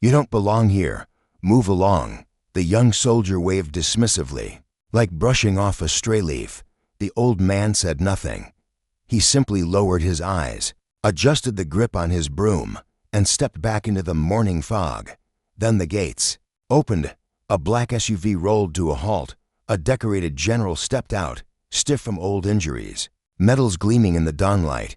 "You don't belong here. Move along." The young soldier waved dismissively, like brushing off a stray leaf. The old man said nothing. He simply lowered his eyes, adjusted the grip on his broom, and stepped back into the morning fog. Then the gates opened. A black SUV rolled to a halt. A decorated general stepped out, stiff from old injuries, medals gleaming in the dawnlight.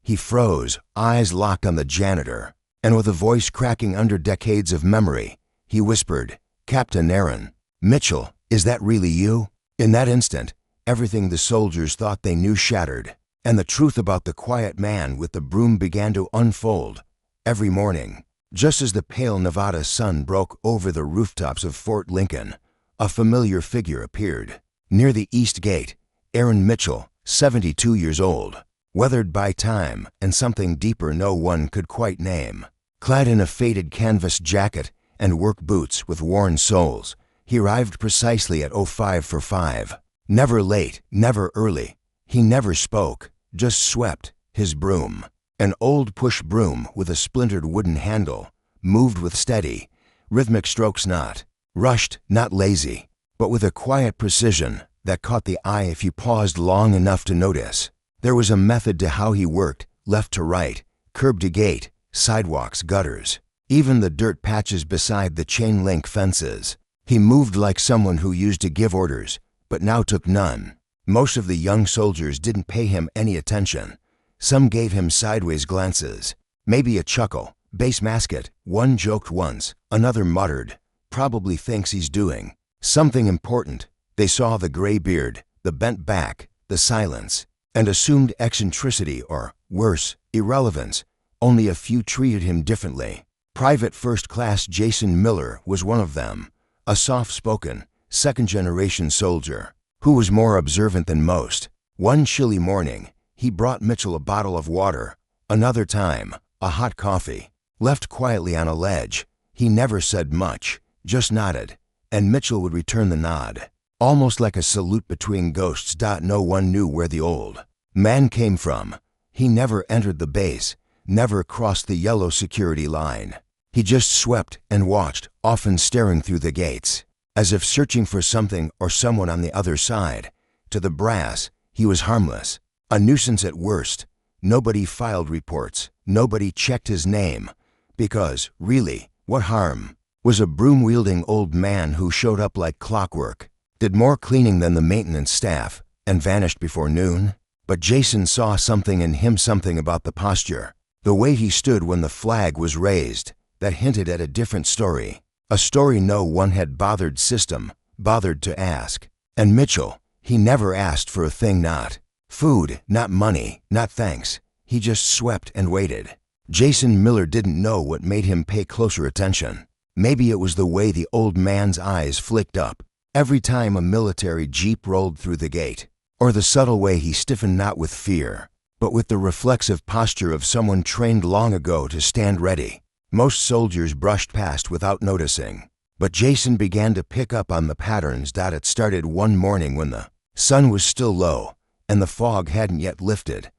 He froze, eyes locked on the janitor, and with a voice cracking under decades of memory, he whispered, "Captain Aaron." "Mitchell, is that really you?" In that instant, everything the soldiers thought they knew shattered, and the truth about the quiet man with the broom began to unfold. Every morning, just as the pale Nevada sun broke over the rooftops of Fort Lincoln, a familiar figure appeared. Near the east gate, Aaron Mitchell, 72 years old, weathered by time and something deeper no one could quite name. Clad in a faded canvas jacket and work boots with worn soles, he arrived precisely at 05 for 5. Never late, never early. He never spoke, just swept his broom. An old push broom with a splintered wooden handle, moved with steady, rhythmic strokes, not rushed, not lazy, but with a quiet precision that caught the eye if you paused long enough to notice. There was a method to how he worked, left to right, curb to gate, sidewalks, gutters, even the dirt patches beside the chain-link fences. He moved like someone who used to give orders, but now took none. Most of the young soldiers didn't pay him any attention. Some gave him sideways glances, maybe a chuckle. "Base mascot," one joked once, another muttered, "Probably thinks he's doing something important." They saw the gray beard, the bent back, the silence, and assumed eccentricity or, worse, irrelevance. Only a few treated him differently. Private First Class Jason Miller was one of them, a soft-spoken, second-generation soldier who was more observant than most. One chilly morning, he brought Mitchell a bottle of water. Another time, a hot coffee. Left quietly on a ledge, he never said much, just nodded, and Mitchell would return the nod. Almost like a salute between ghosts. No one knew where the old man came from. He never entered the base, never crossed the yellow security line. He just swept and watched, often staring through the gates, as if searching for something or someone on the other side. To the brass, he was harmless, a nuisance at worst. Nobody filed reports, nobody checked his name, because, really, what harm? Was a broom-wielding old man who showed up like clockwork, did more cleaning than the maintenance staff, and vanished before noon. But Jason saw something in him, something about the posture, the way he stood when the flag was raised, that hinted at a different story, a story no one had bothered to ask. And Mitchell, he never asked for a thing, not food, not money, not thanks. He just swept and waited. Jason Miller didn't know what made him pay closer attention. Maybe it was the way the old man's eyes flicked up every time a military jeep rolled through the gate, or the subtle way he stiffened, not with fear, but with the reflexive posture of someone trained long ago to stand ready. Most soldiers brushed past without noticing, but Jason began to pick up on the patterns. It started one morning when the sun was still low and the fog hadn't yet lifted.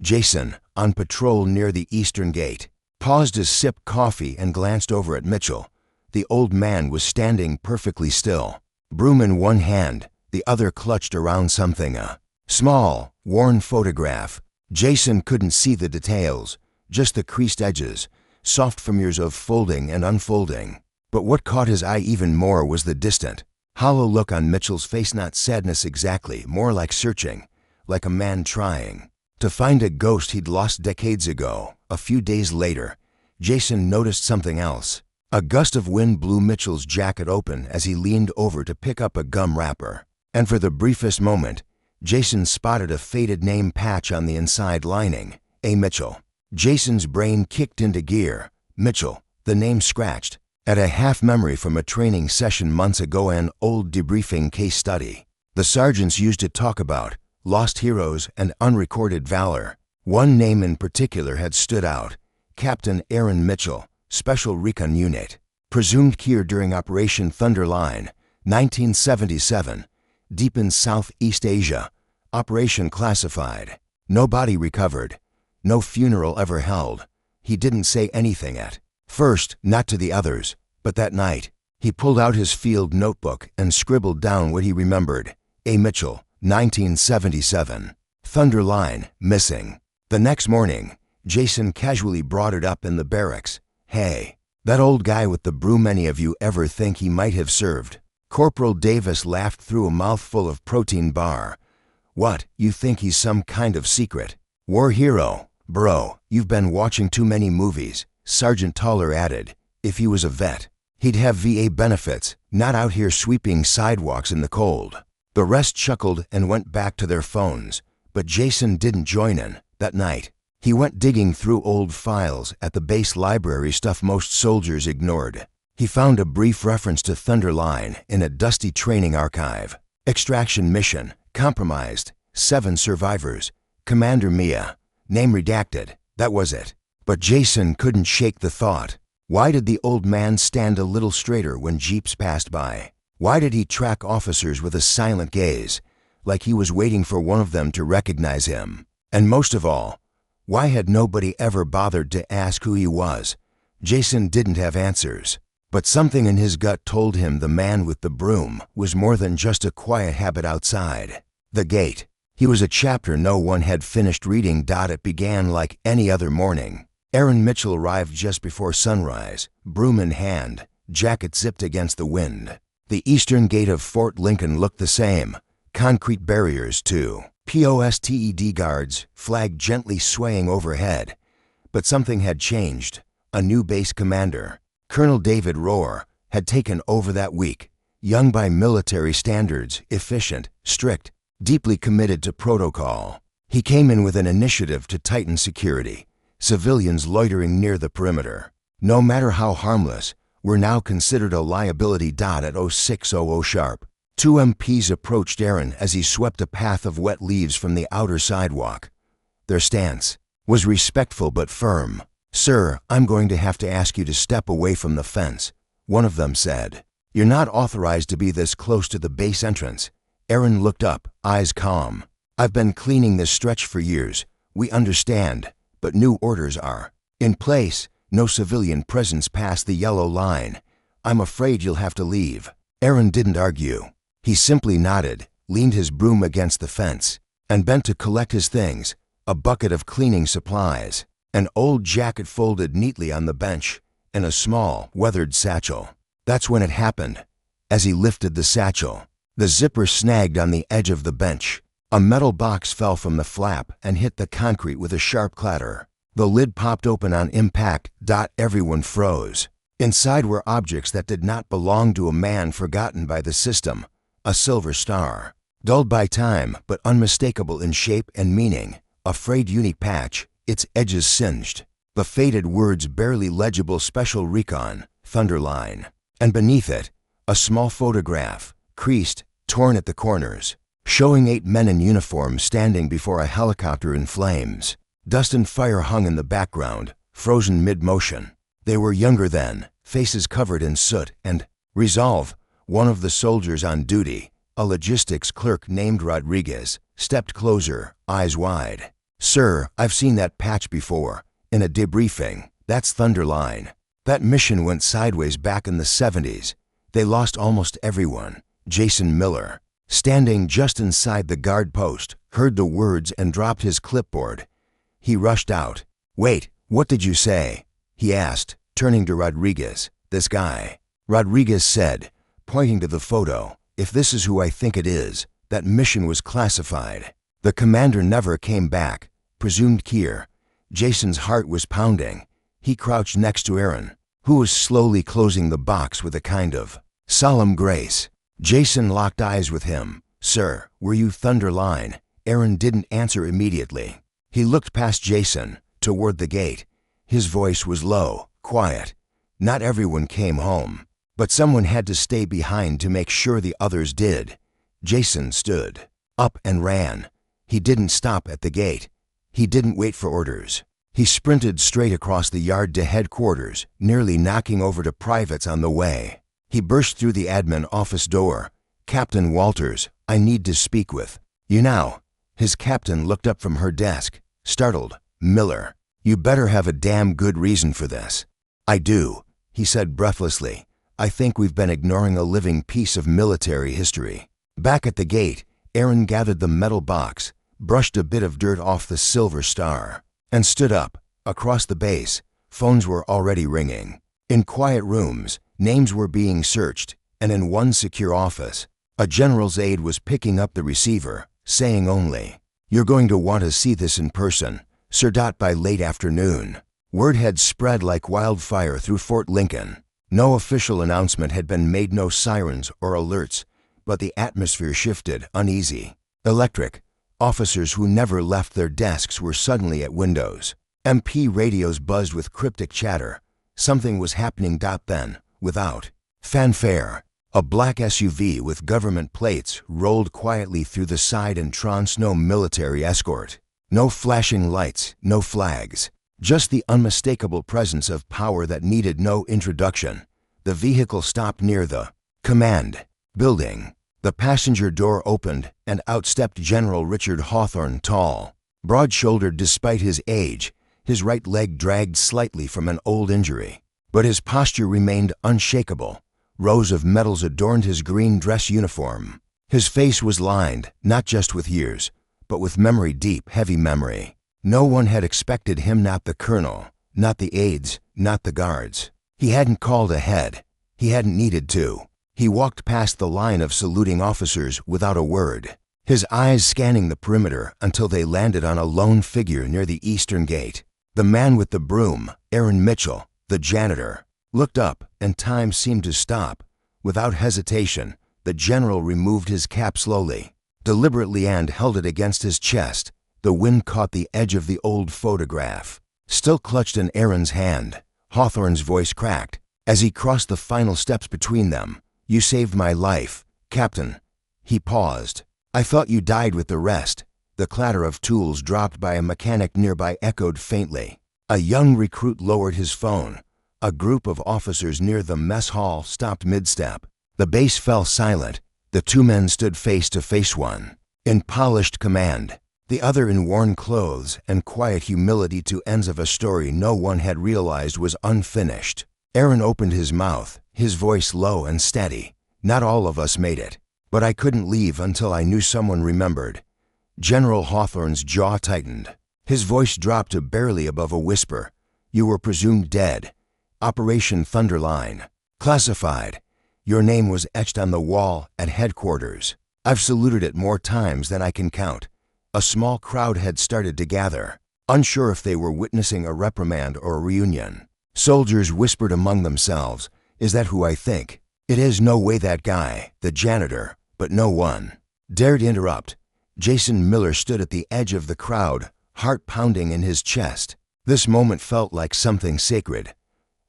Jason, on patrol near the eastern gate, paused to sip coffee and glanced over at Mitchell. The old man was standing perfectly still, broom in one hand, the other clutched around something, a small, worn photograph. Jason couldn't see the details, just the creased edges, soft from years of folding and unfolding. But what caught his eye even more was the distant, hollow look on Mitchell's face. Not sadness exactly, more like searching, like a man trying to find a ghost he'd lost decades ago. A few days later, Jason noticed something else. A gust of wind blew Mitchell's jacket open as he leaned over to pick up a gum wrapper. And for the briefest moment, Jason spotted a faded name patch on the inside lining. A. Mitchell. Jason's brain kicked into gear. Mitchell, the name scratched at a half-memory from a training session months ago, an old debriefing case study the sergeants used to talk about lost heroes and unrecorded valor. One name in particular had stood out: Captain Aaron Mitchell, Special Recon Unit, presumed killed during Operation Thunderline, 1977, deep in Southeast Asia. Operation classified. No body recovered. No funeral ever held. He didn't say anything at First, not to the others, but that night. He pulled out his field notebook and scribbled down what he remembered. A. Mitchell, 1977. Thunder Line, missing. The next morning, Jason casually brought it up in the barracks. Hey, that old guy with the broom, any of you ever think he might have served? Corporal Davis laughed through a mouthful of protein bar. What, you think he's some kind of secret war hero? Bro, you've been watching too many movies, Sergeant Toller added. If he was a vet, he'd have VA benefits, not out here sweeping sidewalks in the cold. The rest chuckled and went back to their phones, but Jason didn't join in that night. He went digging through old files at the base library, stuff most soldiers ignored. He found a brief reference to Thunder Line in a dusty training archive. Extraction mission, compromised, 7 survivors. Commander Mia, name redacted, that was it. But Jason couldn't shake the thought. Why did the old man stand a little straighter when jeeps passed by? Why did he track officers with a silent gaze, like he was waiting for one of them to recognize him? And most of all, why had nobody ever bothered to ask who he was? Jason didn't have answers, but something in his gut told him the man with the broom was more than just a quiet habit outside the gate. He was a chapter no one had finished reading. It began like any other morning. Aaron Mitchell arrived just before sunrise, broom in hand, jacket zipped against the wind. The eastern gate of Fort Lincoln looked the same, concrete barriers too. POSTED guards, flag gently swaying overhead. But something had changed. A new base commander, Colonel David Rohr, had taken over that week. Young by military standards, efficient, strict, deeply committed to protocol. He came in with an initiative to tighten security. Civilians loitering near the perimeter, no matter how harmless, were now considered a liability. At 0600 sharp, 2 MPs approached Aaron as he swept a path of wet leaves from the outer sidewalk. Their stance was respectful but firm. "Sir, I'm going to have to ask you to step away from the fence," one of them said. "You're not authorized to be this close to the base entrance." Aaron looked up, eyes calm. "I've been cleaning this stretch for years. We understand, but new orders are in place. No civilian presence past the yellow line. I'm afraid you'll have to leave." Aaron didn't argue. He simply nodded, leaned his broom against the fence, and bent to collect his things, a bucket of cleaning supplies, an old jacket folded neatly on the bench, and a small, weathered satchel. That's when it happened. As he lifted the satchel, the zipper snagged on the edge of the bench. A metal box fell from the flap and hit the concrete with a sharp clatter. The lid popped open on impact. Everyone froze. Inside were objects that did not belong to a man forgotten by the system. A silver star, dulled by time but unmistakable in shape and meaning. A frayed uni patch, its edges singed. The faded words barely legible: Special Recon, Thunder Line. And beneath it, a small photograph, creased, torn at the corners, showing 8 men in uniform standing before a helicopter in flames. Dust and fire hung in the background, frozen mid-motion. They were younger then, faces covered in soot and resolve. One of the soldiers on duty, a logistics clerk named Rodriguez, stepped closer, eyes wide. "Sir, I've seen that patch before, in a debriefing. That's Thunder Line. That mission went sideways back in the 70s. They lost almost everyone." Jason Miller, standing just inside the guard post, heard the words and dropped his clipboard. He rushed out. "Wait, what did you say?" he asked, turning to Rodriguez. "This guy," Rodriguez said, pointing to the photo. "If this is who I think it is, that mission was classified." The commander never came back, presumed Kier. Jason's heart was pounding. He crouched next to Aaron, who was slowly closing the box with a kind of solemn grace. Jason locked eyes with him. "Sir, were you Thunder Line?" Aaron didn't answer immediately. He looked past Jason, toward the gate. His voice was low, quiet. "Not everyone came home, but someone had to stay behind to make sure the others did." Jason stood up and ran. He didn't stop at the gate. He didn't wait for orders. He sprinted straight across the yard to headquarters, nearly knocking over to privates on the way. He burst through the admin office door. "Captain Walters, I need to speak with you now." His captain looked up from her desk, startled. "Miller, you better have a damn good reason for this." "I do," he said breathlessly. "I think we've been ignoring a living piece of military history." Back at the gate, Aaron gathered the metal box, brushed a bit of dirt off the silver star, and stood up. Across the base, phones were already ringing. In quiet rooms, names were being searched, and in one secure office, a general's aide was picking up the receiver, saying only, "You're going to want to see this in person, Sir. By late afternoon." Word had spread like wildfire through Fort Lincoln. No official announcement had been made, no sirens or alerts, but the atmosphere shifted, uneasy, electric. Officers who never left their desks were suddenly at windows. MP radios buzzed with cryptic chatter. Something was happening. Then, without fanfare, a black SUV with government plates rolled quietly through the side entrance. No military escort, no flashing lights, no flags, just the unmistakable presence of power that needed no introduction. The vehicle stopped near the command building. The passenger door opened, and out stepped General Richard Hawthorne, tall, broad-shouldered despite his age, his right leg dragged slightly from an old injury. But his posture remained unshakable. Rows of medals adorned his green dress uniform. His face was lined, not just with years, but with memory, deep, heavy memory. No one had expected him, not the colonel, not the aides, not the guards. He hadn't called ahead. He hadn't needed to. He walked past the line of saluting officers without a word, his eyes scanning the perimeter until they landed on a lone figure near the eastern gate. The man with the broom, Aaron Mitchell, the janitor, looked up, and time seemed to stop. Without hesitation, the general removed his cap slowly, deliberately, and held it against his chest. The wind caught the edge of the old photograph, still clutched in Aaron's hand. Hawthorne's voice cracked as he crossed the final steps between them. "You saved my life, Captain." He paused. "I thought you died with the rest." The clatter of tools dropped by a mechanic nearby echoed faintly. A young recruit lowered his phone. A group of officers near the mess hall stopped mid-step. The base fell silent. The two men stood face to face, one in polished command, the other in worn clothes and quiet humility, two ends of a story no one had realized was unfinished. Aaron opened his mouth, his voice low and steady. "Not all of us made it, but I couldn't leave until I knew someone remembered." General Hawthorne's jaw tightened. His voice dropped to barely above a whisper. "You were presumed dead. Operation Thunderline. Classified. Your name was etched on the wall at headquarters. I've saluted it more times than I can count." A small crowd had started to gather, unsure if they were witnessing a reprimand or a reunion. Soldiers whispered among themselves, "Is that who I think? It is no way that guy, the janitor." But no one dared interrupt. Jason Miller stood at the edge of the crowd, heart pounding in his chest. This moment felt like something sacred.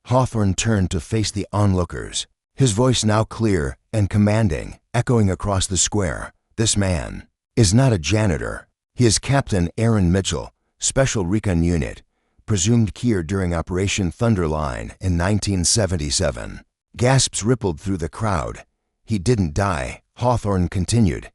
Hawthorne turned to face the onlookers, his voice now clear and commanding, echoing across the square. "This man is not a janitor. He is Captain Aaron Mitchell, Special Recon Unit, presumed killed during Operation Thunderline in 1977. Gasps rippled through the crowd. "He didn't die," Hawthorne continued.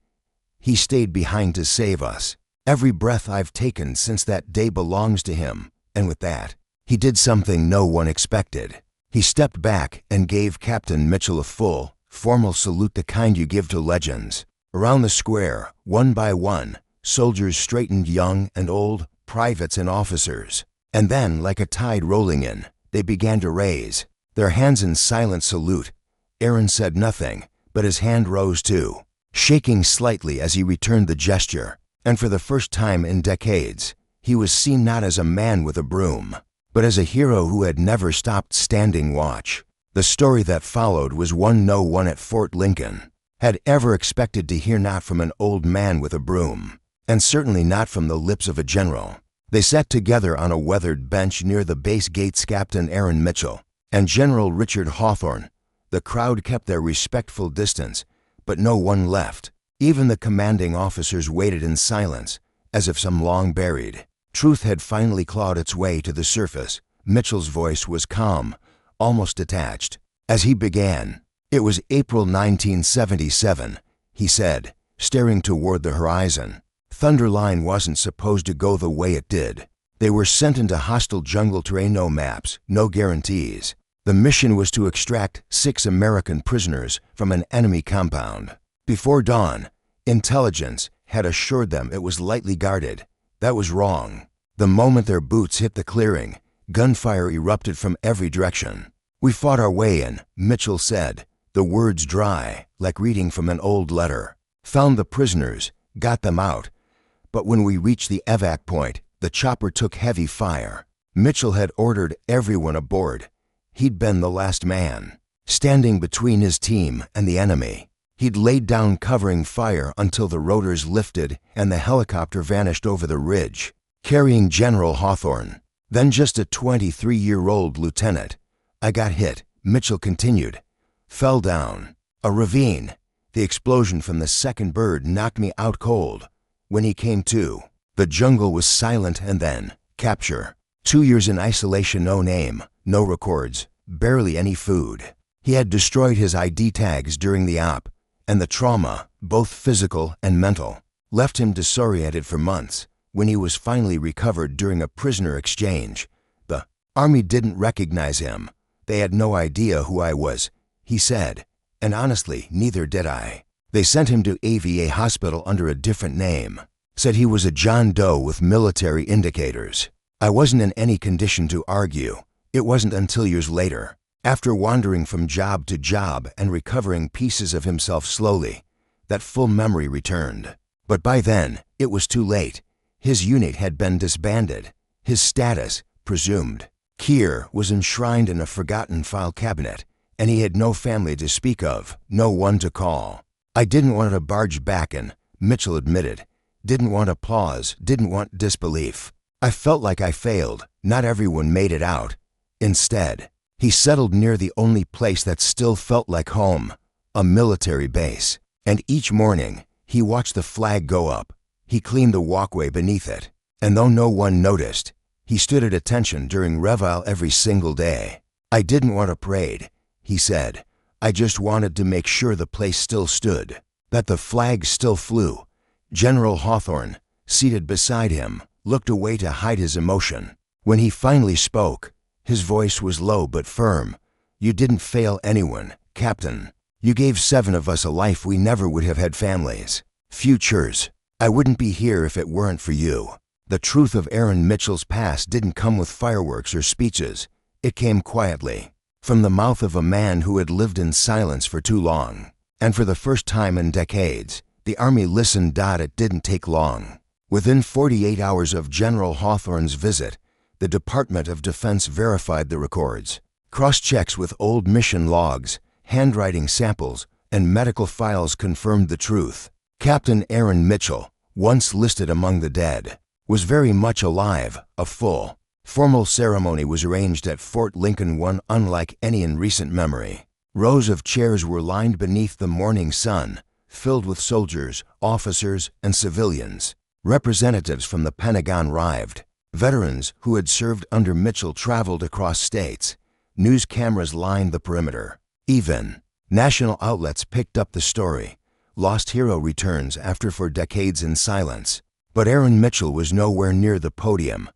"He stayed behind to save us. Every breath I've taken since that day belongs to him." And with that, he did something no one expected. He stepped back and gave Captain Mitchell a full, formal salute, the kind you give to legends. Around the square, one by one, soldiers straightened, young and old, privates and officers. And then, like a tide rolling in, they began to raise their hands in silent salute. Aaron said nothing, but his hand rose too, shaking slightly as he returned the gesture. And for the first time in decades, he was seen not as a man with a broom, but as a hero who had never stopped standing watch. The story that followed was one no one at Fort Lincoln had ever expected to hear, not from an old man with a broom, and certainly not from the lips of a general. They sat together on a weathered bench near the base gates, Captain Aaron Mitchell and General Richard Hawthorne. The crowd kept their respectful distance, but no one left. Even the commanding officers waited in silence, as if some long-buried truth had finally clawed its way to the surface. Mitchell's voice was calm, almost detached. As he began, "It was April 1977, he said, staring toward the horizon. "Thunderline wasn't supposed to go the way it did. They were sent into hostile jungle terrain, no maps, no guarantees. The mission was to extract 6 American prisoners from an enemy compound. Before dawn, intelligence had assured them it was lightly guarded. That was wrong. The moment their boots hit the clearing, gunfire erupted from every direction. We fought our way in, Mitchell said, the words dry, like reading from an old letter. Found the prisoners, got them out. But when we reached the evac point, the chopper took heavy fire. Mitchell had ordered everyone aboard. He'd been the last man, standing between his team and the enemy. He'd laid down covering fire until the rotors lifted and the helicopter vanished over the ridge, carrying General Hawthorne, then just a 23-year-old lieutenant. I got hit, Mitchell continued. Fell down. A ravine. The explosion from the second bird knocked me out cold. When he came to, the jungle was silent, and then capture. 2 years in isolation, no name, no records, barely any food. He had destroyed his ID tags during the op, and the trauma, both physical and mental, left him disoriented for months. When he was finally recovered during a prisoner exchange, the Army didn't recognize him. They had no idea who I was, he said, and honestly, neither did I. They sent him to AVA hospital under a different name. Said he was a John Doe with military indicators. I wasn't in any condition to argue. It wasn't until years later, after wandering from job to job and recovering pieces of himself slowly, that full memory returned. But by then, it was too late. His unit had been disbanded. His status, presumed. Keir was enshrined in a forgotten file cabinet, and he had no family to speak of, no one to call. I didn't want to barge back in, Mitchell admitted. Didn't want applause, didn't want disbelief. I felt like I failed. Not everyone made it out. Instead, he settled near the only place that still felt like home, a military base. And each morning, he watched the flag go up. He cleaned the walkway beneath it. And though no one noticed, he stood at attention during Reval every single day. I didn't want a parade, he said. I just wanted to make sure the place still stood, that the flag still flew. General Hawthorne, seated beside him, looked away to hide his emotion. When he finally spoke, his voice was low but firm. You didn't fail anyone, Captain. You gave 7 of us a life we never would have had, families, futures. I wouldn't be here if it weren't for you. The truth of Aaron Mitchell's past didn't come with fireworks or speeches. It came quietly, from the mouth of a man who had lived in silence for too long. And for the first time in decades, the Army listened. It didn't take long. Within 48 hours of General Hawthorne's visit, the Department of Defense verified the records. Cross-checks with old mission logs, handwriting samples, and medical files confirmed the truth. Captain Aaron Mitchell, once listed among the dead, was very much alive. A full, formal ceremony was arranged at Fort Lincoln, one unlike any in recent memory. Rows of chairs were lined beneath the morning sun, filled with soldiers, officers, and civilians. Representatives from the Pentagon arrived. Veterans who had served under Mitchell traveled across states. News cameras lined the perimeter. Even national outlets picked up the story. Lost hero returns after for decades in silence. But Aaron Mitchell was nowhere near the podium.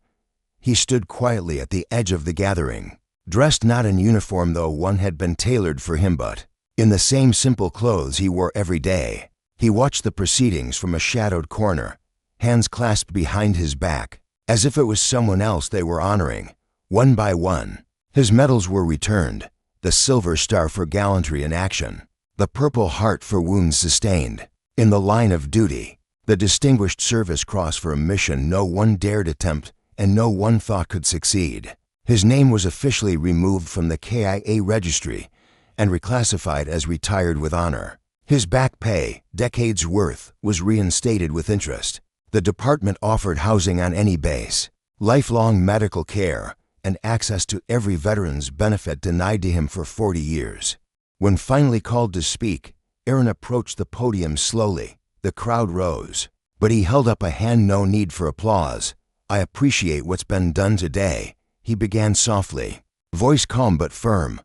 He stood quietly at the edge of the gathering, dressed not in uniform, though one had been tailored for him, but in the same simple clothes he wore every day. He watched the proceedings from a shadowed corner, hands clasped behind his back, as if it was someone else they were honoring. One by one, his medals were returned: the Silver Star for gallantry in action, the Purple Heart for wounds sustained in the line of duty, the Distinguished Service Cross for a mission no one dared attempt and no one thought could succeed. His name was officially removed from the KIA registry and reclassified as retired with honor. His back pay, decades worth, was reinstated with interest. The department offered housing on any base, lifelong medical care, and access to every veteran's benefit denied to him for 40 years. When finally called to speak, Aaron approached the podium slowly. The crowd rose, but he held up a hand. No need for applause. I appreciate what's been done today, he began softly, voice calm but firm.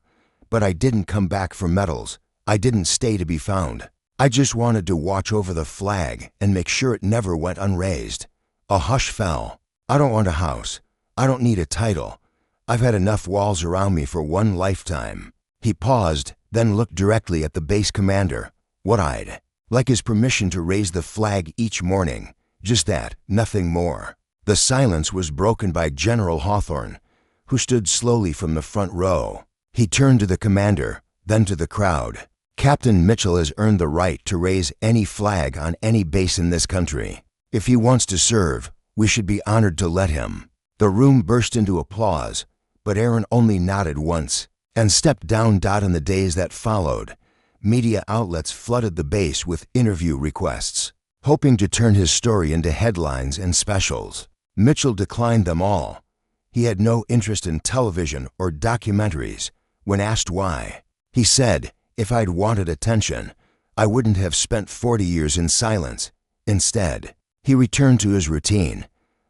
But I didn't come back for medals. I didn't stay to be found. I just wanted to watch over the flag and make sure it never went unraised. A hush fell. I don't want a house. I don't need a title. I've had enough walls around me for one lifetime." He paused, then looked directly at the base commander, wide-eyed, like his permission to raise the flag each morning. Just that, nothing more. The silence was broken by General Hawthorne, who stood slowly from the front row. He turned to the commander, then to the crowd. "Captain Mitchell has earned the right to raise any flag on any base in this country. If he wants to serve, we should be honored to let him." The room burst into applause, but Aaron only nodded once and stepped down. In the days that followed, media outlets flooded the base with interview requests, hoping to turn his story into headlines and specials. Mitchell declined them all. He had no interest in television or documentaries. When asked why, he said, "If I'd wanted attention, I wouldn't have spent 40 years in silence." Instead, he returned to his routine.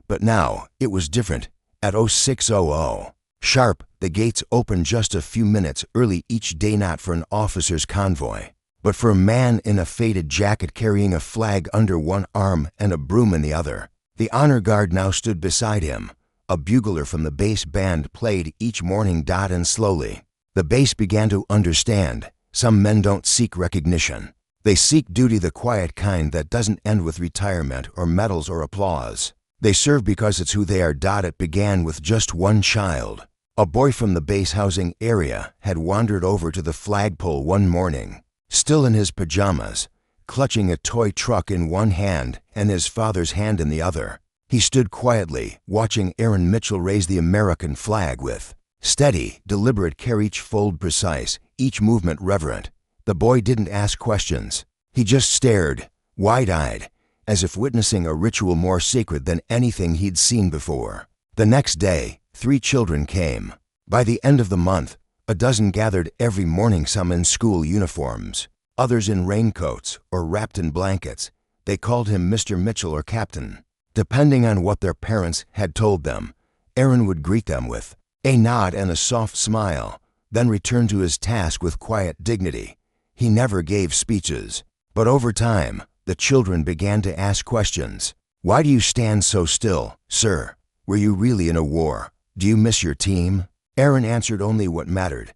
But now, it was different. At 0600 sharp, the gates opened just a few minutes early each day, not for an officer's convoy, but for a man in a faded jacket carrying a flag under one arm and a broom in the other. The honor guard now stood beside him. A bugler from the base band played each morning. And slowly, the base began to understand. Some men don't seek recognition. They seek duty, the quiet kind that doesn't end with retirement or medals or applause. They serve because it's who they are. It began with just one child. A boy from the base housing area had wandered over to the flagpole one morning, still in his pajamas, clutching a toy truck in one hand and his father's hand in the other. He stood quietly, watching Aaron Mitchell raise the American flag with steady, deliberate care, each fold precise, each movement reverent. The boy didn't ask questions. He just stared, wide-eyed, as if witnessing a ritual more sacred than anything he'd seen before. The next day, 3 children came. By the end of the month, a dozen gathered every morning, some in school uniforms, others in raincoats or wrapped in blankets. They called him Mr. Mitchell or Captain, depending on what their parents had told them. Aaron would greet them with a nod and a soft smile, then return to his task with quiet dignity. He never gave speeches, but over time, the children began to ask questions. "Why do you stand so still, sir? Were you really in a war? Do you miss your team?" Aaron answered only what mattered.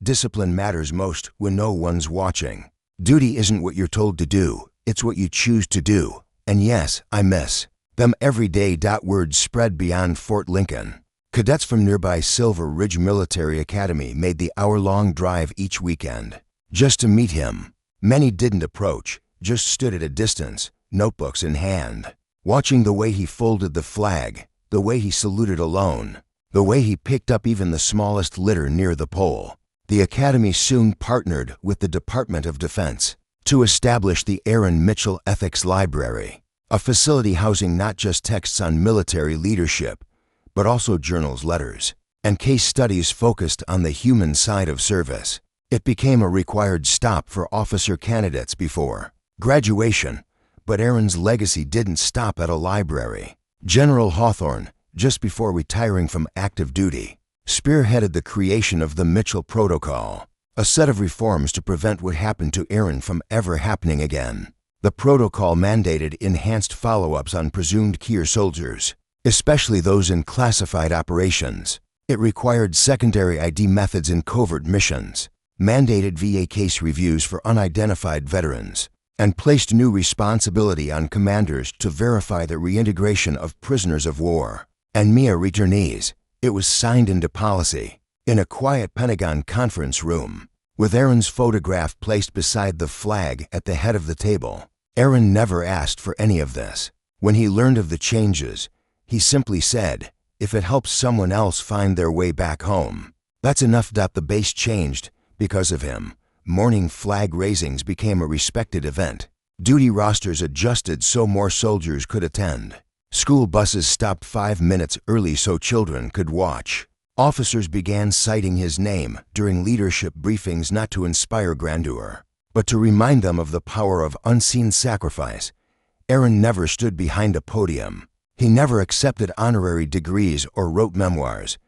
Discipline matters most when no one's watching. Duty isn't what you're told to do, it's what you choose to do. And yes, I miss them every day. Word spread beyond Fort Lincoln. Cadets from nearby Silver Ridge Military Academy made the hour-long drive each weekend just to meet him. Many didn't approach, just stood at a distance, notebooks in hand, watching the way he folded the flag, the way he saluted alone, the way he picked up even the smallest litter near the pole. The Academy soon partnered with the Department of Defense to establish the Aaron Mitchell Ethics Library, a facility housing not just texts on military leadership, but also journals, letters, and case studies focused on the human side of service. It became a required stop for officer candidates before graduation, but Aaron's legacy didn't stop at a library. General Hawthorne, just before retiring from active duty, spearheaded the creation of the Mitchell Protocol, a set of reforms to prevent what happened to Aaron from ever happening again. The protocol mandated enhanced follow-ups on presumed key soldiers, especially those in classified operations. It required secondary ID methods in covert missions, mandated VA case reviews for unidentified veterans, and placed new responsibility on commanders to verify the reintegration of prisoners of war and MIA returnees. It was signed into policy in a quiet Pentagon conference room, with Aaron's photograph placed beside the flag at the head of the table. Aaron never asked for any of this. When he learned of the changes, he simply said, "If it helps someone else find their way back home, that's enough." The base changed because of him. Morning flag raisings became a respected event. Duty rosters adjusted so more soldiers could attend. School buses stopped 5 minutes early so children could watch. Officers began citing his name during leadership briefings, not to inspire grandeur, but to remind them of the power of unseen sacrifice. Aaron never stood behind a podium. He never accepted honorary degrees or wrote memoirs.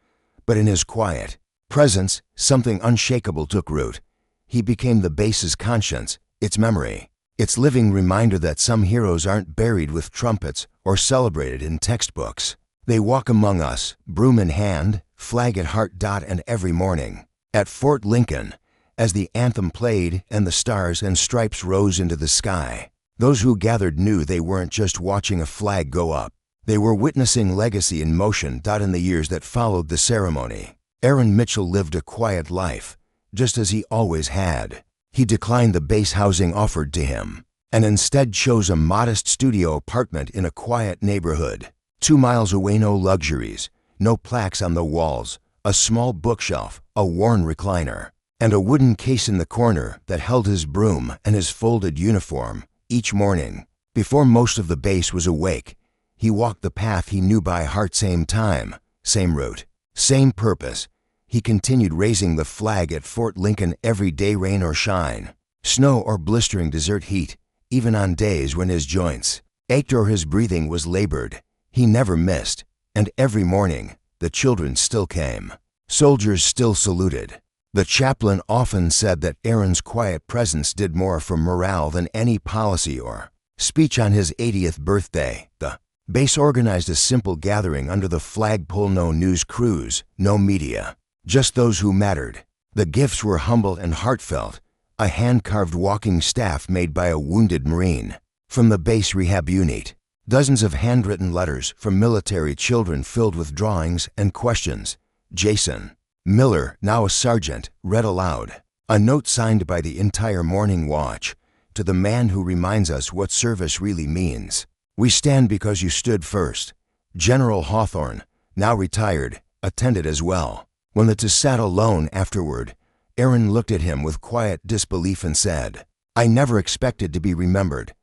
But in his quiet presence, something unshakable took root. He became the base's conscience, its memory, its living reminder that some heroes aren't buried with trumpets or celebrated in textbooks. They walk among us, broom in hand, flag at heart. And every morning, at Fort Lincoln, as the anthem played and the stars and stripes rose into the sky, those who gathered knew they weren't just watching a flag go up. They were witnessing legacy in motion. In the years that followed the ceremony, Aaron Mitchell lived a quiet life, just as he always had. He declined the base housing offered to him, and instead chose a modest studio apartment in a quiet neighborhood. 2 miles away, no luxuries, no plaques on the walls, a small bookshelf, a worn recliner, and a wooden case in the corner that held his broom and his folded uniform. Each morning, before most of the base was awake, he walked the path he knew by heart. Same time, same route, same purpose. He continued raising the flag at Fort Lincoln every day, rain or shine, snow or blistering desert heat, even on days when his joints ached or his breathing was labored. He never missed, and every morning, the children still came. Soldiers still saluted. The chaplain often said that Aaron's quiet presence did more for morale than any policy or speech. On his 80th birthday, the base organized a simple gathering under the flagpole. No news crews, no media, just those who mattered. The gifts were humble and heartfelt, a hand-carved walking staff made by a wounded Marine from the base rehab unit, dozens of handwritten letters from military children filled with drawings and questions. Jason Miller, now a sergeant, read aloud a note signed by the entire Morning Watch to the man who reminds us what service really means. We stand because you stood first. General Hawthorne, now retired, attended as well. When the two sat alone afterward, Aaron looked at him with quiet disbelief and said, "I never expected to be remembered."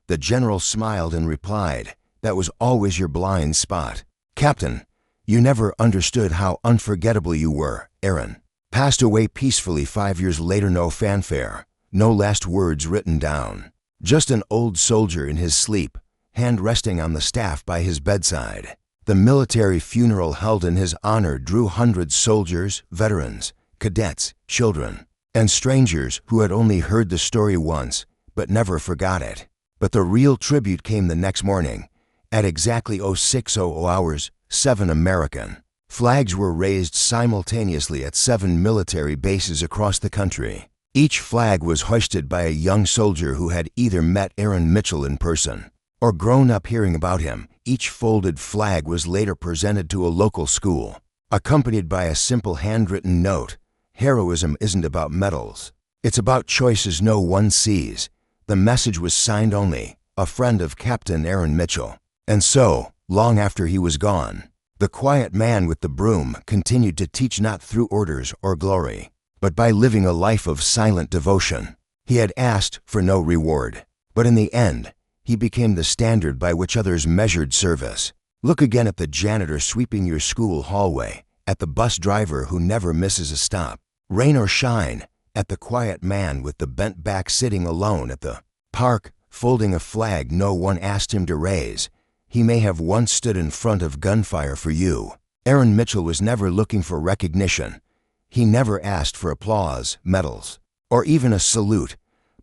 The general smiled and replied, "That was always your blind spot. Captain, you never understood how unforgettable you were." Aaron passed away peacefully 5 years later. No fanfare, no last words written down. Just an old soldier in his sleep, hand resting on the staff by his bedside. The military funeral held in his honor drew hundreds: soldiers, veterans, cadets, children, and strangers who had only heard the story once but never forgot it. But the real tribute came the next morning. At exactly 0600 hours, 7 American flags were raised simultaneously at 7 military bases across the country. Each flag was hoisted by a young soldier who had either met Aaron Mitchell in person or grown up hearing about him. Each folded flag was later presented to a local school, accompanied by a simple handwritten note. Heroism isn't about medals. It's about choices no one sees. The message was signed only, a friend of Captain Aaron Mitchell. And so, long after he was gone, the quiet man with the broom continued to teach, not through orders or glory, but by living a life of silent devotion. He had asked for no reward, but in the end, he became the standard by which others measured service. Look again at the janitor sweeping your school hallway, at the bus driver who never misses a stop. Rain or shine, at the quiet man with the bent back sitting alone at the park, folding a flag no one asked him to raise. He may have once stood in front of gunfire for you. Aaron Mitchell was never looking for recognition. He never asked for applause, medals, or even a salute.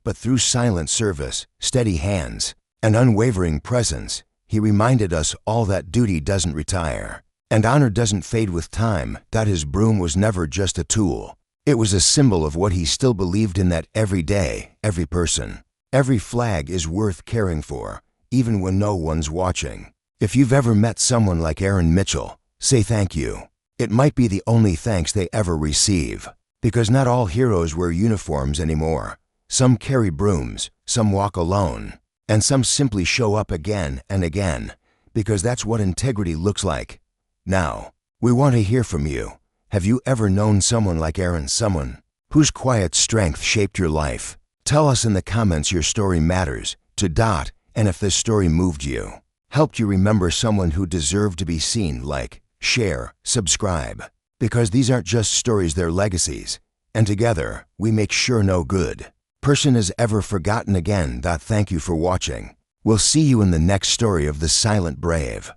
But through silent service, steady hands, and unwavering presence, he reminded us all that duty doesn't retire, and honor doesn't fade with time. That his broom was never just a tool. It was a symbol of what he still believed in, that every day, every person, every flag is worth caring for, even when no one's watching. If you've ever met someone like Aaron Mitchell, say thank you. It might be the only thanks they ever receive, because not all heroes wear uniforms anymore. Some carry brooms, some walk alone, and some simply show up again and again, because that's what integrity looks like. Now, we want to hear from you. Have you ever known someone like Aaron, someone whose quiet strength shaped your life? Tell us in the comments your story matters to Dot, and if this story moved you, helped you remember someone who deserved to be seen. Like, share, subscribe, because these aren't just stories, they're legacies, and together we make sure no good person is ever forgotten again. Thank you for watching. We'll see you in the next story of the Silent Brave.